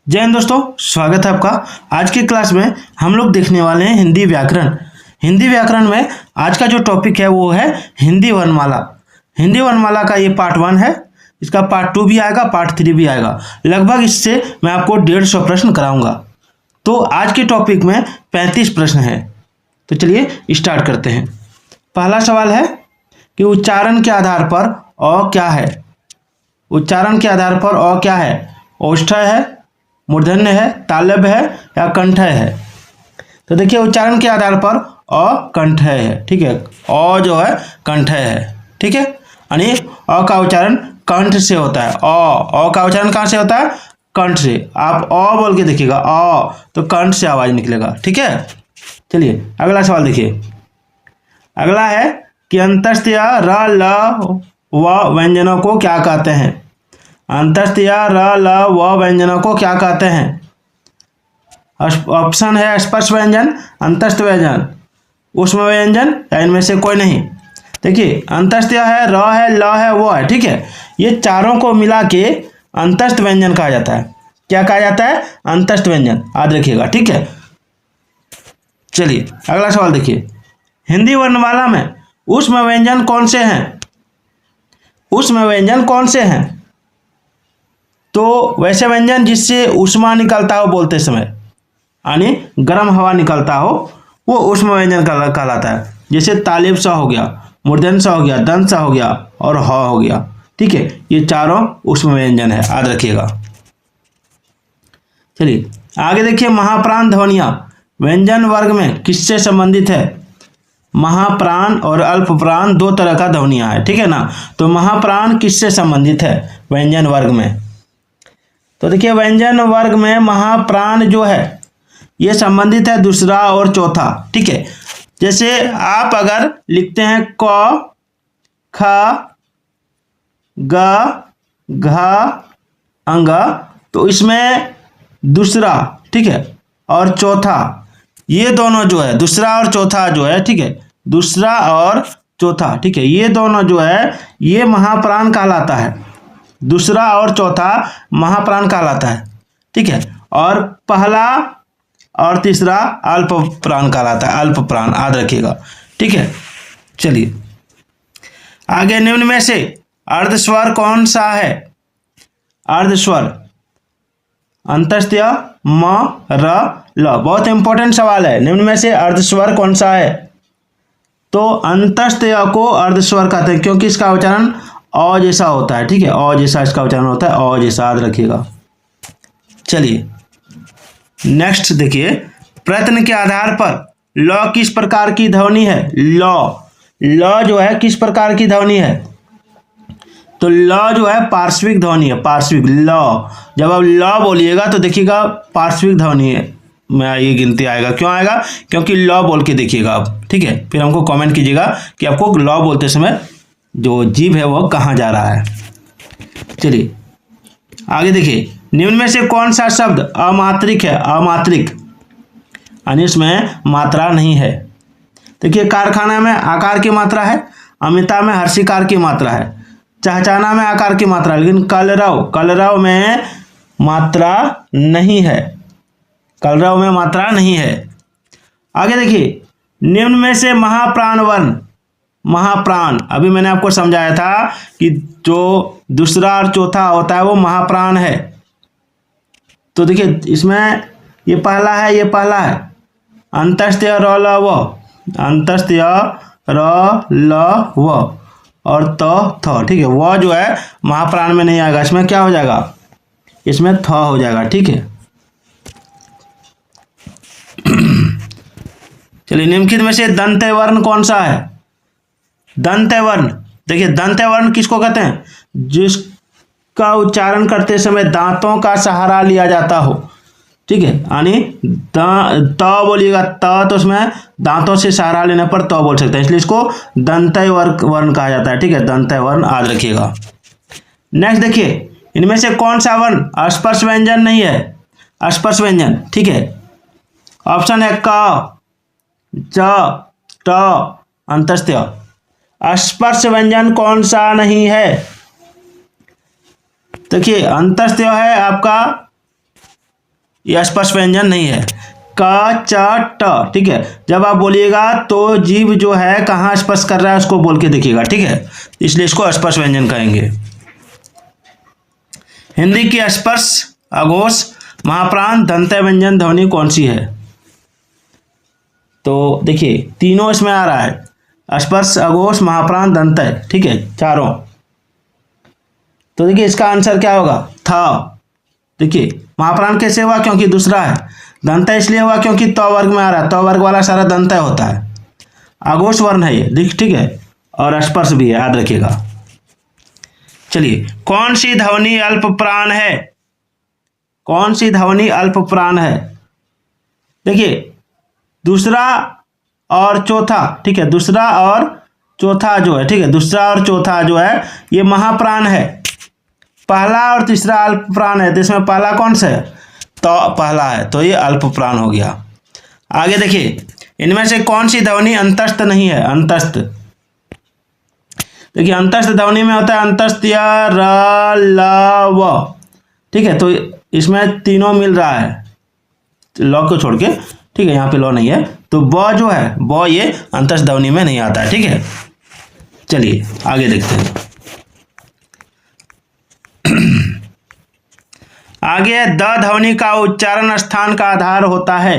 जय हिंद दोस्तों, स्वागत है आपका। आज की क्लास में हम लोग देखने वाले हैं हिंदी व्याकरण। हिंदी व्याकरण में आज का जो टॉपिक है वो है हिंदी वर्णमाला। हिंदी वर्णमाला का ये पार्ट 1 है। इसका पार्ट 2 भी आएगा, पार्ट 3 भी आएगा। लगभग इससे मैं आपको 150 प्रश्न कराऊंगा। तो आज के टॉपिक में 35 प्रश्न है। तो चलिए स्टार्ट करते हैं। पहला सवाल है कि उच्चारण के आधार पर अ क्या है। उच्चारण के आधार पर अ क्या है? औष्ठ्य है, मूर्धन्य है, तालव्य है या कंठय है? तो देखिए उच्चारण के आधार पर अ कंठय है। ठीक है, अ जो है कंठय है। ठीक है, यानी अ का उच्चारण कंठ से होता है। अ का उच्चारण कहाँ से होता है? कंठ से। आप अ बोल के देखिएगा, अ तो कंठ से आवाज निकलेगा। ठीक है, चलिए अगला सवाल देखिए। अगला है कि अंतस्थ या र ल व व्यंजनों को क्या कहते हैं? अंतस्थ या र ल व व्यंजनों को क्या कहते हैं? ऑप्शन है स्पर्श व्यंजन, अंतस्थ व्यंजन, ऊष्म व्यंजन या इनमें से कोई नहीं। देखिए अंतस्थ है, र है, ल है, वो है। ठीक है, ये चारों को मिला के अंतस्थ व्यंजन कहा जाता है। क्या कहा जाता है? अंतस्थ व्यंजन। याद रखिएगा। ठीक है, चलिए अगला सवाल देखिए। हिंदी वर्णमाला में ऊष्म व्यंजन कौन से हैं? ऊष्म व्यंजन कौन से हैं? तो वैसे व्यंजन जिससे ऊष्मा निकलता हो बोलते समय, यानी गर्म हवा निकलता हो, वो ऊष्म व्यंजन कहलाता है। जैसे तालिब सा हो गया, मूर्धन्य सा हो गया, दंत सा हो गया और ह हो गया। ठीक है, ये चारों ऊष्म व्यंजन है, याद रखिएगा। चलिए आगे देखिए। महाप्राण ध्वनियां व्यंजन वर्ग में किससे संबंधित है? महाप्राण और अल्पप्राण दो तरह का ध्वनियां है। ठीक है ना, तो महाप्राण किससे संबंधित है व्यंजन वर्ग में? तो देखिए व्यंजन वर्ग में महाप्राण जो है ये संबंधित है दूसरा और चौथा। ठीक है, जैसे आप अगर लिखते हैं क, ख, ग, घ, अंग, तो इसमें दूसरा, ठीक है, और चौथा, ये दोनों जो है दूसरा और चौथा जो है, ठीक है, दूसरा और चौथा, ठीक है, ये दोनों जो है ये महाप्राण कहलाता है। दूसरा और चौथा महाप्राण कहलाता है। ठीक है, और पहला और तीसरा अल्प प्राण कहलाता है। अल्प प्राण, याद रखिएगा। ठीक है, चलिए आगे। निम्न में से अर्धस्वर कौन सा है? अर्धस्वर अंतस्थ म, र, ल। बहुत इंपॉर्टेंट सवाल है। निम्न में से अर्धस्वर कौन सा है? तो अंतस्थ को अर्धस्वर कहते हैं क्योंकि इसका उच्चारण अ जैसा होता है। ठीक है, अ जैसा इसका उच्चारण होता है, अ जैसा, याद रखिएगा। चलिए नेक्स्ट देखिए। प्रश्न के आधार पर ल किस प्रकार की ध्वनि है? ल जो है किस प्रकार की ध्वनि है? तो ल जो है पार्श्विक ध्वनि है। पार्श्विक ल, जब आप ल बोलिएगा तो देखिएगा पार्श्विक ध्वनि है में ये गिनती आएगा। क्यों आएगा? क्योंकि ल बोल के देखिएगा आप। ठीक है, फिर हमको कमेंट कीजिएगा कि आपको ल बोलते समय जो जीभ है वो कहाँ जा रहा है। चलिए आगे देखिए। निम्न में से कौन सा शब्द अमात्रिक है? अमात्रिक यानी इसमें मात्रा नहीं है। देखिए कारखाना में आकार की मात्रा है, अमिता में हर्षिकार की मात्रा है, चहचाना में आकार की मात्रा है, लेकिन कलरव में मात्रा नहीं है। कलरव में मात्रा नहीं है। आगे देखिए। निम्न में से महाप्राण वर्ण, महाप्राण, अभी मैंने आपको समझाया था कि जो दूसरा और चौथा होता है वो महाप्राण है। तो देखिए इसमें ये पहला है, ये पहला है अंतस्थ र ल व, अंतस्थ र ल व और थ। ठीक है, वह जो है महाप्राण में नहीं आएगा। इसमें क्या हो जाएगा? इसमें थ हो जाएगा। ठीक है, चलिए निम्नलिखित में से दंत्य वर्ण कौन सा है? दंत्य वर्ण, देखिए दंत्य वर्ण किसको कहते हैं? जिसका उच्चारण करते समय दांतों का सहारा लिया जाता हो। ठीक है, यानी त बोलिएगा त, तो उसमें दांतों से सहारा लेने पर त बोल सकते हैं, इसलिए इसको दंत्य वर्ण कहा जाता है। ठीक है, दंत्य वर्ण, याद रखिएगा। नेक्स्ट देखिए। इनमें से कौन सा वर्ण स्पर्श व्यंजन नहीं है? स्पर्श व्यंजन, ठीक है, ऑप्शन है क, च, ट, अंतस्थ। स्पर्श व्यंजन कौन सा नहीं है? देखिए अंतस्थ है आपका ये स्पर्श व्यंजन नहीं है। क च ट, ठीक है। जब आप बोलिएगा तो जीभ जो है कहाँ स्पर्श कर रहा है उसको बोल के देखिएगा, ठीक है। इसलिए इसको स्पर्श व्यंजन कहेंगे। हिंदी की स्पर्श, अघोष, महाप्राण, दंत्य व्यंजन ध्वनि कौन सी है? तो देखिए तीनों इसमें आ रहा है, स्पर्श, अघोष, महाप्राण, दंत्य, ठीक है, चारों। तो देखिए इसका आंसर क्या होगा? था। देखिए महाप्राण कैसे हुआ? क्योंकि दूसरा है। दंत्य इसलिए हुआ क्योंकि त वर्ग में आ रहा है, त वर्ग वाला सारा दंत्य होता है। अघोष वर्ण है ये, ठीक है, और स्पर्श भी है, याद रखिएगा। चलिए, कौन सी ध्वनि अल्प प्राण है? कौन सी ध्वनि अल्प प्राण है? देखिए दूसरा और चौथा, ठीक है, दूसरा और चौथा जो है, ठीक है, दूसरा और चौथा जो है ये महाप्राण है। पहला और तीसरा अल्प प्राण है, तो इसमें पहला कौन सा है? तो पहला है, तो ये अल्प प्राण हो गया। आगे देखिए, इनमें से कौन सी ध्वनि अंतस्थ नहीं है? अंतस्थ, देखिए अंतस्थ ध्वनि में होता है अंतस्थ या र ल व, ठीक है। तो इसमें तीनों मिल रहा है लॉ को छोड़ के, ठीक है, यहाँ पे लॉ नहीं है। तो ब जो है, ब ये अंतस्थ ध्वनि में नहीं आता है, ठीक है। चलिए आगे देखते हैं। आगे द ध्वनि का उच्चारण स्थान का आधार होता है।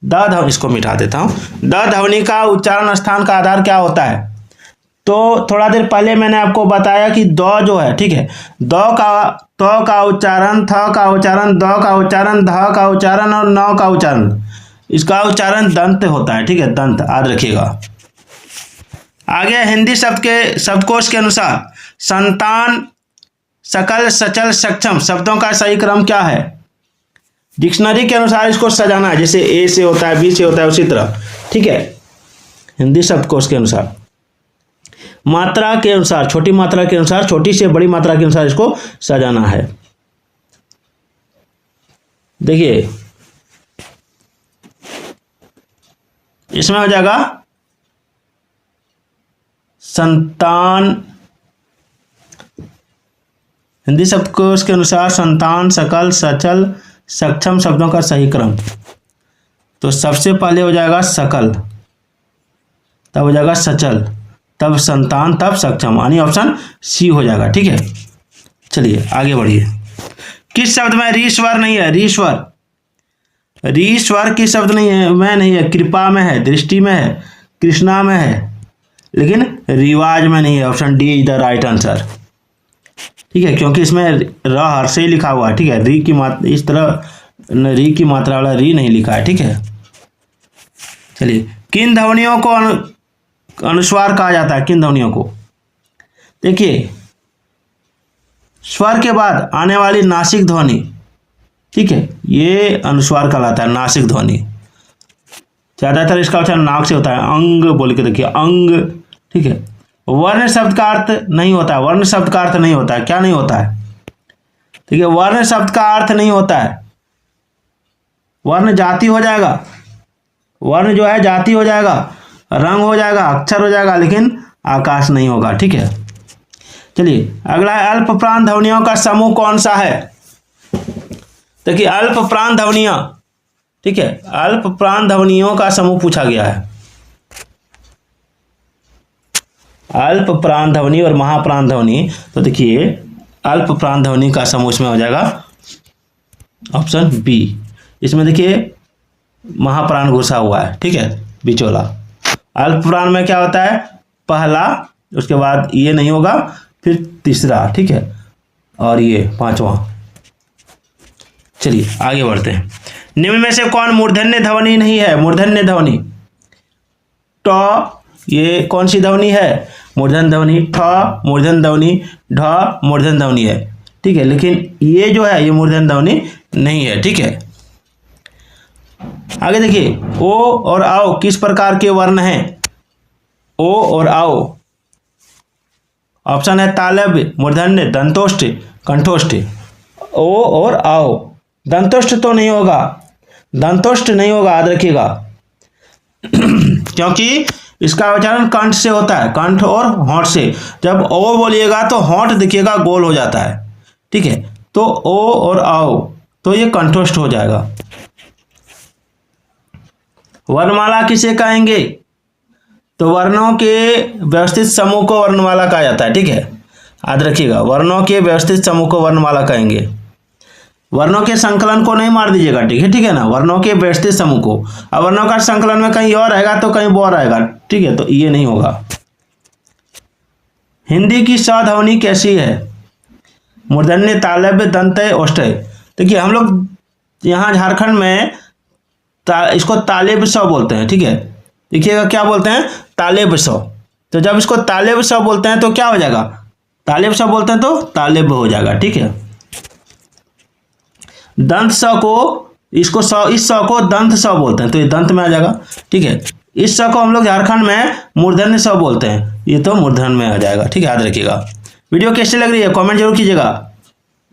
द ध्वनि, इसको मिटा देता हूं। द ध्वनि का उच्चारण स्थान का आधार क्या होता है? तो थोड़ा देर पहले मैंने आपको बताया कि द जो है, ठीक है, द का, त का उच्चारण, थ का उच्चारण, द का उच्चारण, ध का उच्चारण और न का उच्चारण, इसका उच्चारण दंत होता है, ठीक है, दंत, याद रखिएगा। आगे हिंदी शब्द के शब्दकोश के अनुसार संतान, सकल, सचल, सक्षम शब्दों का सही क्रम क्या है? डिक्शनरी के अनुसार इसको सजाना है, जैसे ए से होता है, बी से होता है, उसी तरह, ठीक है। हिंदी शब्दकोश के अनुसार, मात्रा के अनुसार, छोटी मात्रा के अनुसार, छोटी से बड़ी मात्रा के अनुसार इसको सजाना है। देखिए इसमें हो जाएगा संतान, हिंदी शब्दकोश के अनुसार संतान, सकल, सचल, सक्षम शब्दों का सही क्रम। तो सबसे पहले हो जाएगा सकल, तब हो जाएगा सचल, तब संतान, तब सक्षम, यानी ऑप्शन सी हो जाएगा, ठीक है। चलिए आगे बढ़िए। किस शब्द में री स्वर नहीं है? री स्वर, री स्वर किस शब्द नहीं है में नहीं है? कृपा में है, दृष्टि में है, कृष्णा में है, लेकिन रिवाज में नहीं है। Option D is the right answer, ठीक है, क्योंकि इसमें र हर से ही लिखा हुआ है, ठीक है। री की मात्रा, इस तरह री की मात्रा वाला री नहीं लिखा है, ठीक है। चलिए, किन ध्वनियों को अनुस्वार कहा जाता है? किन ध्वनियों को? देखिए स्वर के बाद आने वाली नासिक ध्वनि, ठीक है, ये अनुस्वार कहलाता है, नासिक ध्वनि। ज्यादातर इसका उच्चारण नाक से होता है, अंग बोल के देखिए, अंग, ठीक है। वर्ण शब्द का अर्थ नहीं होता है, वर्ण शब्द का अर्थ नहीं होता है, क्या नहीं होता है? ठीक है, वर्ण शब्द का अर्थ नहीं होता है, वर्ण जाति हो जाएगा, वर्ण जो है जाति हो जाएगा, रंग हो जाएगा, अक्षर हो जाएगा, लेकिन आकाश नहीं होगा, ठीक है। चलिए अगला है अल्प प्राण ध्वनियों का समूह कौन सा है? देखिए अल्प प्राण ध्वनियां, ठीक है, अल्प प्राण ध्वनियों का समूह पूछा गया है। अल्प प्राण ध्वनि और महाप्राण ध्वनि, तो देखिए अल्प प्राण ध्वनि का समूह इसमें हो जाएगा ऑप्शन बी। इसमें देखिए महाप्राण घुसा हुआ है, ठीक है, बिचौला। अल्प प्राण में क्या होता है? पहला, उसके बाद ये नहीं होगा, फिर तीसरा, ठीक है, और ये पांचवा। चलिए आगे बढ़ते हैं। निम्न में से कौन मूर्धन्य ध्वनि नहीं है? मूर्धन्य ध्वनि, ट, ये कौन सी ध्वनि है? मूर्धन्य ध्वनि। ठ मूर्धन्य ध्वनि, ढ मूर्धन्य ध्वनि है, ठीक है, लेकिन ये जो है ये मूर्धन्य ध्वनि नहीं है, ठीक है। आगे देखिए, ओ और आओ किस प्रकार के वर्ण हैं? ओ और आओ, ऑप्शन है तालव्य, मूर्धन्य, दंतोष्ठ, कंठोष्ठ। ओ और आओ, दंतोष्ठ तो नहीं होगा, दंतोष्ठ नहीं होगा, याद रखिएगा क्योंकि इसका उच्चारण कंठ से होता है, कंठ और होंठ से। जब ओ बोलिएगा तो होंठ देखिएगा गोल हो जाता है, ठीक है, तो ओ और आओ, तो ये कंठोष्ठ हो जाएगा। वर्णमाला किसे कहेंगे? तो वर्णों के व्यवस्थित समूह को वर्णमाला कहा जाता है, ठीक है, याद रखिएगा, वर्णों के व्यवस्थित समूह को वर्णमाला कहेंगे। वर्णों के संकलन को नहीं मार दीजिएगा, ठीक है ना, वर्णों के व्यवस्थित समूह को। अब वर्णों का संकलन में कहीं और आएगा तो कहीं और आएगा, ठीक है, तो ये नहीं होगा। हिंदी की स ध्वनि कैसी है? मूर्धन्य, तालव्य, दंतय, औष्ठ्य। देखिए हम लोग यहाँ झारखंड में इसको तालेब स बोलते हैं, ठीक है, देखिएगा क्या बोलते हैं, तालेब स। तो जब इसको तालेब स बोलते हैं तो क्या हो जाएगा, तालेब स बोलते हैं तो तालेब हो जाएगा, ठीक है। दंत स को, इसको स, इस स को दंत स बोलते हैं, तो ये दंत में आ जाएगा, ठीक है। इस स को हम लोग झारखंड में मूर्धन्य स बोलते हैं, ये तो मूर्धन में आ जाएगा, ठीक है, याद रखिएगा। वीडियो कैसी लग रही है कमेंट जरूर कीजिएगा।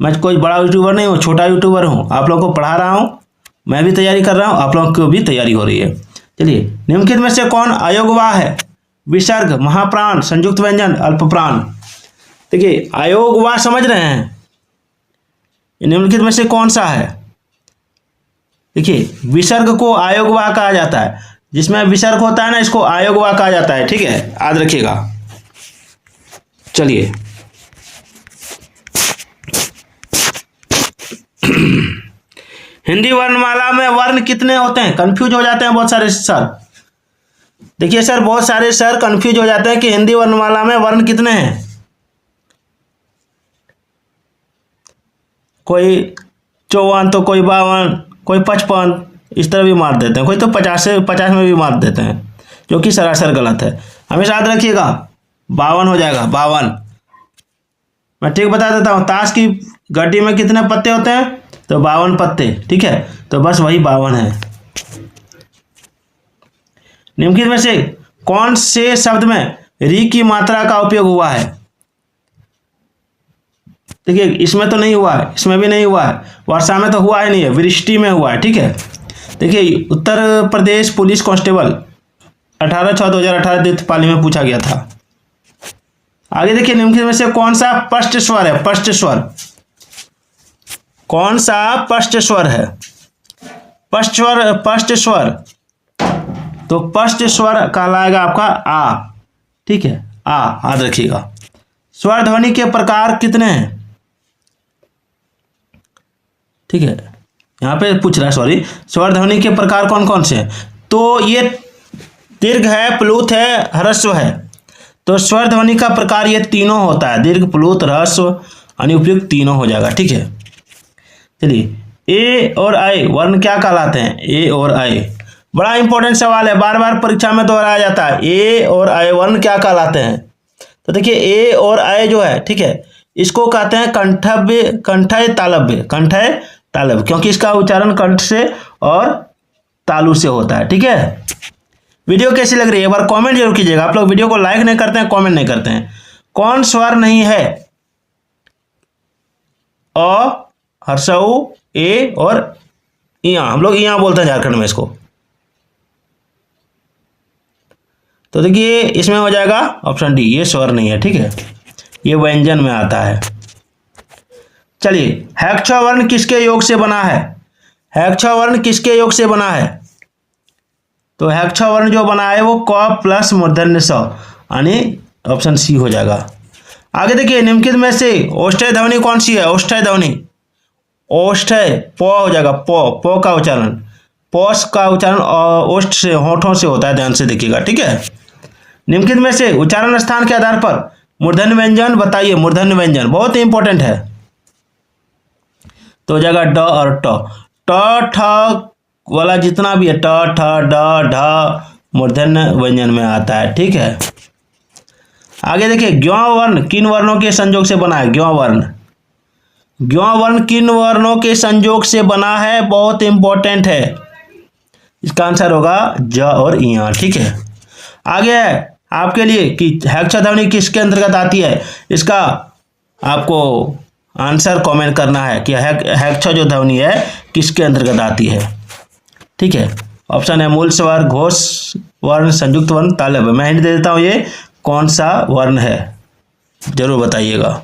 मैं कोई बड़ा यूट्यूबर नहीं हूँ, छोटा यूट्यूबर हूँ, आप लोगों को पढ़ा रहा हूँ, मैं भी तैयारी कर रहा हूँ, आप लोगों को भी तैयारी हो रही है। चलिए, निम्नलिखित में से कौन अयोगवाह है? विसर्ग, महाप्राण, संयुक्त व्यंजन, अल्पप्राण। देखिए अयोगवाह समझ रहे हैं, निम्नलिखित में से कौन सा है? देखिए विसर्ग को अयोगवाह कहा जाता है, जिसमें विसर्ग होता है ना, इसको अयोगवाह कहा जाता है, ठीक है, याद रखिएगा। चलिए हिंदी वर्णमाला में वर्ण कितने होते हैं? कंफ्यूज हो जाते हैं बहुत सारे सर। देखिए सर, बहुत सारे सर कंफ्यूज हो जाते हैं कि हिंदी वर्णमाला में वर्ण कितने हैं। कोई 54 तो कोई 52, कोई 55, इस तरह भी मार देते हैं, कोई तो 50 में भी मार देते हैं, जो कि सरासर गलत है। हमेशा याद रखिएगा 52 हो जाएगा, 52। मैं ठीक बता देता हूँ, ताश की गड्डी में कितने पत्ते होते हैं? तो 52 पत्ते, ठीक है, तो बस वही 52 है। निम्नलिखित में से कौन से शब्द में री की मात्रा का उपयोग हुआ है? देखिए इसमें तो नहीं हुआ है, इसमें भी नहीं हुआ है, वर्षा में तो हुआ ही नहीं है, वृष्टि में हुआ है, ठीक है। देखिए उत्तर प्रदेश पुलिस कांस्टेबल 18/6/2018 द्वितीय पाली में पूछा गया था। आगे देखिए निम्नलिखित में से कौन सा पष्ट स्वर है? पष्ट स्वर, कौन सा पष्ट स्वर है? पष्ट स्वर, पष्ट स्वर, तो पष्ट स्वर कहलाएगा आपका आ, ठीक है, आ, याद रखिएगा। स्वर ध्वनि के प्रकार कितने हैं? ठीक है, यहाँ पे पूछ रहा है, सॉरी, स्वर ध्वनि के प्रकार कौन कौन से हैं? तो ये दीर्घ है, प्लुत है, ह्रस्व है। तो स्वर ध्वनि का प्रकार ये तीनों होता है, दीर्घ, प्लुत, ह्रस्व, अनुपयुक्त, तीनों हो जाएगा, ठीक है। चलिए ए और आई वर्ण क्या कहलाते हैं? ए और आई, बड़ा इंपॉर्टेंट सवाल है, बार बार परीक्षा में दोहराया जाता है। ए और आई वर्ण क्या कहलाते हैं? तो देखिए ए और आई जो है, ठीक है, इसको कहते हैं कंठव्य, कंठय तालव्य, कंठय तालव्य, क्योंकि इसका उच्चारण कंठ से और तालु से होता है, ठीक है। वीडियो कैसी लग रही है एक बार कमेंट जरूर कीजिएगा। आप लोग वीडियो को लाइक नहीं करते हैं, कमेंट नहीं करते हैं। कौन स्वर नहीं है? अ, हर्षऊ, ए और इया, हम लोग इया बोलते हैं झारखंड में इसको। तो देखिए इसमें हो जाएगा ऑप्शन डी, ये स्वर नहीं है, ठीक है, ये व्यंजन में आता है। चलिए हैक्ष वर्ण किसके योग से बना है? हैक्ष वर्ण किसके योग से बना है? तो हैक्ष वर्ण जो बना है वो क प्लस मूर्धन्य स, यानी ऑप्शन सी हो जाएगा। आगे देखिए निम्नलिखित में से ओष्ठ्य ध्वनि कौन सी है? ओष्ठ्य ध्वनि, ओष्ठ्य प हो जाएगा, प का उच्चारण, पोष का उच्चारण ओष्ठ से, होठों से होता है, ध्यान से देखिएगा, ठीक है। निम्नलिखित में से उच्चारण स्थान के आधार पर मूर्धन्य व्यंजन बताइए। मूर्धन्य व्यंजन बहुत इंपॉर्टेंट है, तो हो जाएगा ड और ट। ट ठ वाला जितना भी है, ट ठ ड ढ मूर्धन्य व्यंजन में आता है, ठीक है। आगे देखिए ज्ञ वर्ण किन वर्णों के संयोग से बना है? ज्ञ वर्ण, ज्ञ वर्ण किन वर्णों के संयोग से बना है? बहुत इंपॉर्टेंट है, इसका आंसर होगा ज और इया, ठीक है। आगे है आपके लिए कि हैक्ष ध्वनि किसके अंतर्गत आती है? इसका आपको आंसर कमेंट करना है कि हैक्ष जो ध्वनि है किसके अंतर्गत आती है, ठीक है। ऑप्शन है मूल स्वर, घोष वर्ण, संयुक्त वर्ण, तालव्य। मैं हिंट दे देता हूँ, ये कौन सा वर्ण है जरूर बताइएगा।